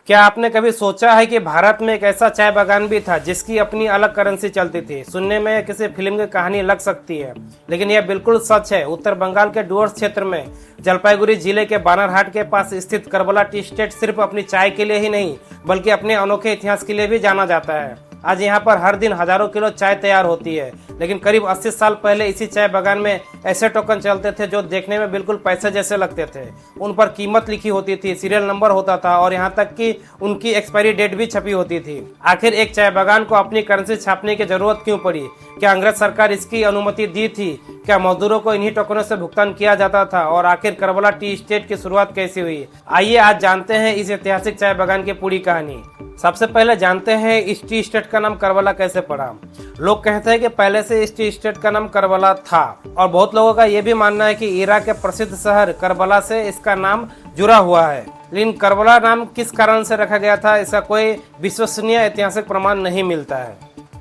क्या आपने कभी सोचा है कि भारत में एक ऐसा चाय बागान भी था जिसकी अपनी अलग करेंसी चलती थी। सुनने में किसी फिल्म की कहानी लग सकती है, लेकिन यह बिल्कुल सच है। उत्तर बंगाल के डुवर्स क्षेत्र में जलपाईगुड़ी जिले के बानरहाट के पास स्थित करबला टी एस्टेट सिर्फ अपनी चाय के लिए ही नहीं बल्कि अपने अनोखे इतिहास के लिए भी जाना जाता है। आज यहाँ पर हर दिन हजारों किलो चाय तैयार होती है, लेकिन करीब 80 साल पहले इसी चाय बागान में ऐसे टोकन चलते थे जो देखने में बिल्कुल पैसे जैसे लगते थे। उन पर कीमत लिखी होती थी, सीरियल नंबर होता था और यहाँ तक कि उनकी एक्सपायरी डेट भी छपी होती थी। आखिर एक चाय बागान को अपनी करेंसी छापने की जरूरत क्यों पड़ी? क्या अंग्रेज सरकार इसकी अनुमति दी थी? क्या मजदूरों को इन्हीं टोकनों से भुगतान किया जाता था? और आखिर करबला टी एस्टेट की शुरुआत कैसी हुई? आइए आज जानते हैं इस ऐतिहासिक चाय बागान की पूरी कहानी। सबसे पहले जानते हैं इस टी एस्टेट का नाम करबला कैसे पड़ा। लोग कहते हैं कि पहले से इस टी एस्टेट का नाम करबला था और बहुत लोगों का यह भी मानना है कि इराक के प्रसिद्ध शहर करबला से इसका नाम जुड़ा हुआ है। लेकिन करबला नाम किस कारण से रखा गया था, इसका कोई विश्वसनीय ऐतिहासिक प्रमाण नहीं मिलता है।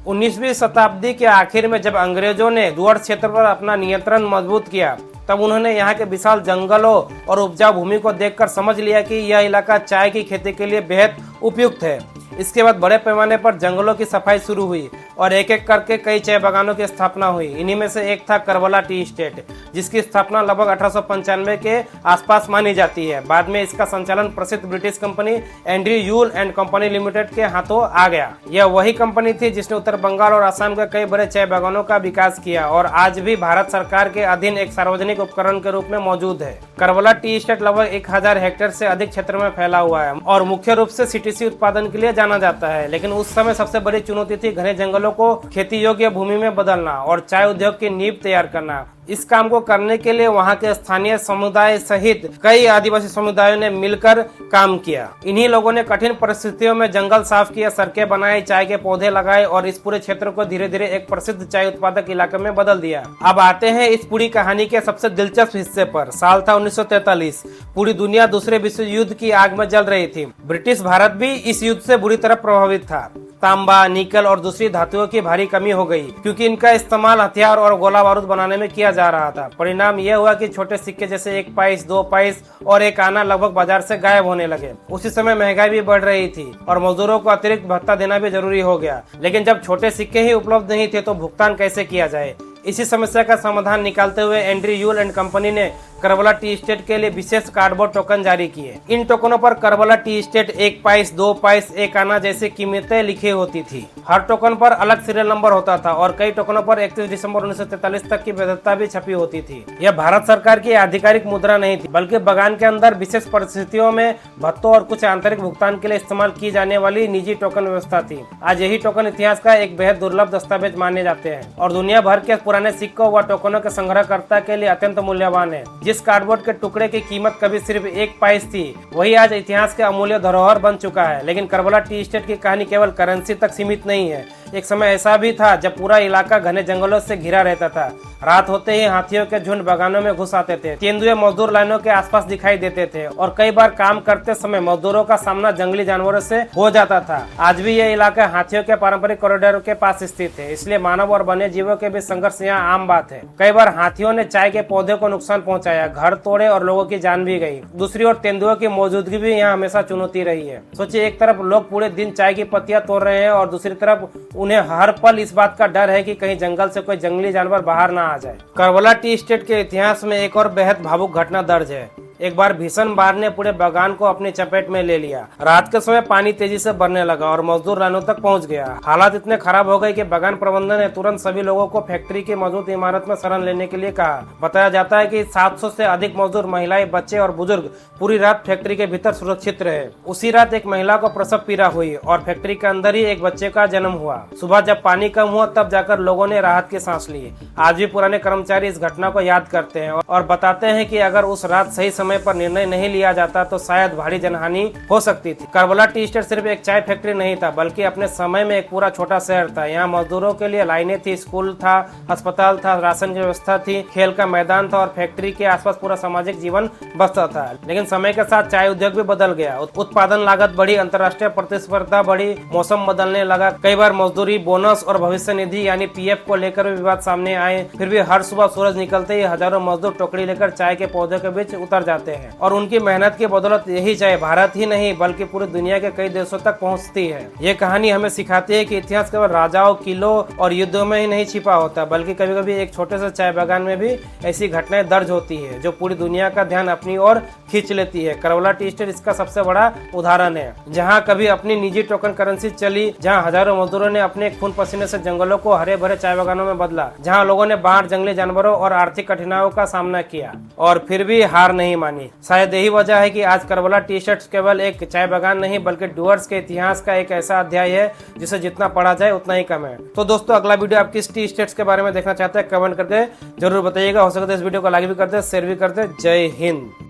19वीं शताब्दी के आखिर में जब अंग्रेजों ने डुवर्स क्षेत्र पर अपना नियंत्रण मजबूत किया, तब उन्होंने यहाँ के विशाल जंगलों और उपजाऊ भूमि को देखकर समझ लिया कि यह इलाका चाय की खेती के लिए बेहद उपयुक्त है। इसके बाद बड़े पैमाने पर जंगलों की सफाई शुरू हुई और एक एक करके कई चाय बागानों की स्थापना हुई। इन्हीं में से एक था करबला टी एस्टेट, जिसकी स्थापना लगभग 1895 के आसपास मानी जाती है। बाद में इसका संचालन प्रसिद्ध British company Andrew Yule and company limited के हाथों आ गया। यह वही कंपनी थी जिसने उत्तर बंगाल और असम के कई बड़े चाय बागानों का विकास किया और आज भी भारत सरकार के अधीन एक सार्वजनिक उपकरण के रूप में मौजूद है। करबला टी एस्टेट लगभग 1000 हेक्टेयर से अधिक क्षेत्र में फैला हुआ है और मुख्य रूप से सीटीसी उत्पादन के लिए जाना जाता है। लेकिन उस समय सबसे बड़ी चुनौती थी घने जंगलों को खेती योग्य भूमि में बदलना और चाय उद्योग की नींव तैयार करना। इस काम को करने के लिए वहाँ के स्थानीय समुदाय सहित कई आदिवासी समुदायों ने मिलकर काम किया। इन्हीं लोगों ने कठिन परिस्थितियों में जंगल साफ किया, सड़कें बनाई, चाय के पौधे लगाए और इस पूरे क्षेत्र को धीरे धीरे एक प्रसिद्ध चाय उत्पादक इलाके में बदल दिया। अब आते हैं इस पूरी कहानी के सबसे दिलचस्प हिस्से पर। साल था 1943। पूरी दुनिया दूसरे विश्व युद्ध की आग में जल रही थी। ब्रिटिश भारत भी इस युद्ध से बुरी तरह प्रभावित था। तांबा, निकल और दूसरी धातुओं की भारी कमी हो गई क्योंकि इनका इस्तेमाल हथियार और गोला बारूद बनाने में किया जा रहा था। परिणाम यह हुआ कि छोटे सिक्के जैसे 1 पैस, 2 पैस और 1 आना लगभग बाजार से गायब होने लगे। उसी समय महंगाई भी बढ़ रही थी और मजदूरों को अतिरिक्त भत्ता देना भी जरूरी हो गया। लेकिन जब छोटे सिक्के ही उपलब्ध नहीं थे तो भुगतान कैसे किया जाए? इसी समस्या का समाधान निकालते हुए एंड्रयू यूल एंड कंपनी ने करबला टी एस्टेट के लिए विशेष कार्डबोर्ड टोकन जारी किए। इन टोकनों पर करबला टी एस्टेट 1 पैस, 2 पैस, 1 आना जैसी कीमतें लिखी होती थी। हर टोकन पर अलग सीरियल नंबर होता था और कई टोकनों पर 31 दिसंबर 1943 तक की वैधता भी छपी होती थी। यह भारत सरकार की आधिकारिक मुद्रा नहीं थी बल्कि बागान के अंदर विशेष परिस्थितियों में भत्तों और कुछ आंतरिक भुगतान के लिए इस्तेमाल की जाने वाली निजी टोकन व्यवस्था थी। आज यही टोकन इतिहास का एक बेहद दुर्लभ दस्तावेज माने जाते हैं और दुनिया भर के पुराने सिक्कों व टोकनों के संग्रहकर्ता के लिए अत्यंत मूल्यवान है। जिस कार्डबोर्ड के टुकड़े की कीमत कभी सिर्फ 1 पैस थी, वही आज इतिहास के अमूल्य धरोहर बन चुका है। लेकिन करबला टी एस्टेट की कहानी केवल करेंसी तक सीमित नहीं है। एक समय ऐसा भी था जब पूरा इलाका घने जंगलों से घिरा रहता था। रात होते ही हाथियों के झुंड बागानों में घुस आते थे। तेंदुए मजदूर लाइनों के आसपास दिखाई देते थे और कई बार काम करते समय मजदूरों का सामना जंगली जानवरों से हो जाता था। आज भी यह इलाका हाथियों के पारंपरिक कॉरिडोर के पास स्थित है, इसलिए मानव और वन्य जीवों के बीच संघर्ष यहाँ आम बात है। कई बार हाथियों ने चाय के पौधे को नुकसान पहुँचाया, घर तोड़े और लोगों की जान भी गई। दूसरी ओर तेंदुओं की मौजूदगी भी यहाँ हमेशा चुनौती रही है। सोचिए, एक तरफ लोग पूरे दिन चाय की पत्तियां तोड़ रहे हैं और दूसरी तरफ उन्हें हर पल इस बात का डर है कि कहीं जंगल से कोई जंगली जानवर बाहर ना आ जाए। करबला टी एस्टेट के इतिहास में एक और बेहद भावुक घटना दर्ज है। एक बार भीषण बाढ़ ने पूरे बागान को अपनी चपेट में ले लिया। रात के समय पानी तेजी से बढ़ने लगा और मजदूर लाइनों तक पहुंच गया। हालात इतने खराब हो गए कि बागान प्रबंधन ने तुरंत सभी लोगों को फैक्ट्री की मौजूद इमारत में शरण लेने के लिए कहा। बताया जाता है कि 700 से अधिक मजदूर, महिलाएं, बच्चे और बुजुर्ग पूरी रात फैक्ट्री के भीतर सुरक्षित रहे। उसी रात एक महिला को प्रसव पीड़ा हुई और फैक्ट्री के अंदर ही एक बच्चे का जन्म हुआ। सुबह जब पानी कम हुआ तब जाकर लोगों ने राहत की सांस ली। आज भी पुराने कर्मचारी इस घटना को याद करते हैं और बताते हैं कि अगर उस रात सही समय पर निर्णय नहीं लिया जाता तो शायद भारी जनहानि हो सकती थी। करबला टी एस्टेट सिर्फ एक चाय फैक्ट्री नहीं था बल्कि अपने समय में एक पूरा छोटा शहर था। यहाँ मजदूरों के लिए लाइनें थी, स्कूल था, अस्पताल था, राशन की व्यवस्था थी, खेल का मैदान था और फैक्ट्री के आसपास पूरा सामाजिक जीवन बसता था। लेकिन समय के साथ चाय उद्योग भी बदल गया। उत्पादन लागत बढ़ी, अंतर्राष्ट्रीय प्रतिस्पर्धा बढ़ी, मौसम बदलने लगा। कई बार मजदूरी, बोनस और भविष्य निधि यानी पीएफ को लेकर भी विवाद सामने आए। फिर भी हर सुबह सूरज निकलते ही हजारों मजदूर टोकरी लेकर चाय के पौधे के बीच उतर जाते जाते हैं और उनकी मेहनत की बदौलत यही चाय भारत ही नहीं बल्कि पूरी दुनिया के कई देशों तक पहुंचती है। ये कहानी हमें सिखाती है कि इतिहास केवल राजाओं, किलों और युद्धों में ही नहीं छिपा होता, बल्कि कभी कभी एक छोटे से चाय बागान में भी ऐसी घटनाएं दर्ज होती है जो पूरी दुनिया का ध्यान अपनी ओर खींच लेती है। करवला टी एस्टेट इसका सबसे बड़ा उदाहरण है, जहाँ कभी अपनी निजी टोकन करेंसी चली, जहाँ हजारों मजदूरों ने अपने खून पसीने से जंगलों को हरे भरे चाय बागानों में बदला, जहाँ लोगों ने बाढ़, जंगली जानवरों और आर्थिक कठिनाइयों का सामना किया और फिर भी हार नहीं मानी। शायद यही वजह है कि आज करवला टी एस्टेट केवल एक चाय बागान नहीं बल्कि डुअर्स के इतिहास का एक ऐसा अध्याय है जिसे जितना पढ़ा जाए उतना ही कम है। तो दोस्तों, अगला वीडियो आप किस टी एस्टेट्स के बारे में देखना चाहते हैं कमेंट करके जरूर बताइएगा। हो सकता है इस वीडियो को लाइक भी कर दे, शेयर भी कर दे। जय हिंद।